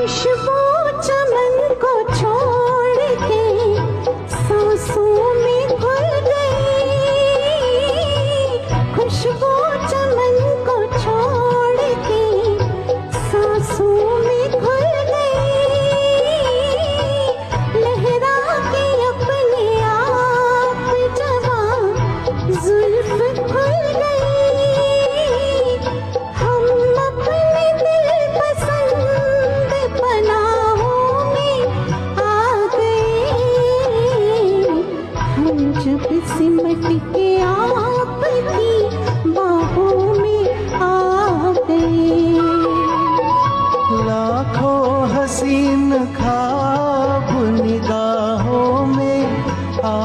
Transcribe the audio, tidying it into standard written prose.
खुशबू चमन को छोड़ के सांसों में घुल गई, खुशबू चमन को छोड़ के सांसों में घुल गई, लहरा के अपने आप जवां जुल्फ खुल गई। हम अपने दिल पसंद पनाहों में आ गए, हम जब सिमट के आपकी बाहों में आ गए। लाखों हसीन ख्वाब निगाहों में आ